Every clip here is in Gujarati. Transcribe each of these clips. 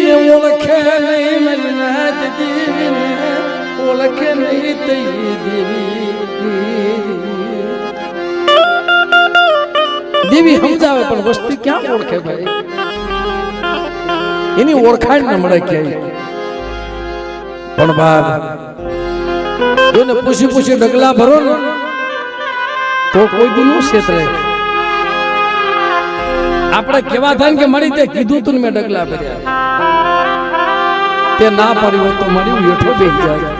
દેવીને ઓળખે નહીં મજનાથ દેવીને ઓળખે નહીં તઈ દેવી દેવી સમજાવે પણ વસ્તી ક્યાં ઓળખે ભાઈ એની ઓળખાણ ન મળે ક્યાંય પણ બાપ જોને પૂછી પૂછી ડગલા ભરો ને તો કોઈ દી નું ક્ષેત્રે આપણે કેવા થાય કે મળી તે કીધું તું મેં ડગલા ભર્યા તે ના પડ્યું તો મળ્યું હેઠો બેસી જાય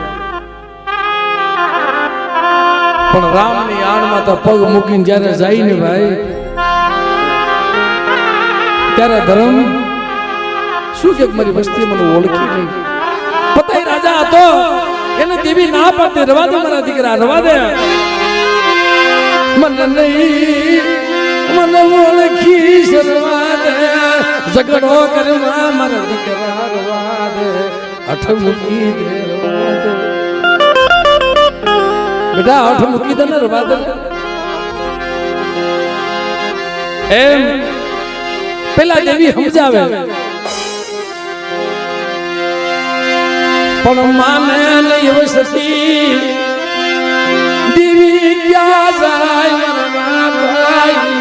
પણ રામની આડમાં તો પગ મૂકીને જ્યારે જાય ને ભાઈ ત્યારે ધર્મ શું કે મારી વસ્તી મને ઓળખી નહીં પતાઈ રાજા હતો એને દેવી ના પડતી રવા દે મારા દીકરા રવા દે મને નહીં મને ઓળખી શરવા દે ઝઘડો કરવા મારા દીકરા રવા દે અઠ મૂકી દે રવા દે બેટા અઠ મૂકી દે ને રવા દે એમ પેલા દેવી સમજાવે પણ માને નહીં સતી દેવી ક્યાં જાય મરવા ભાઈ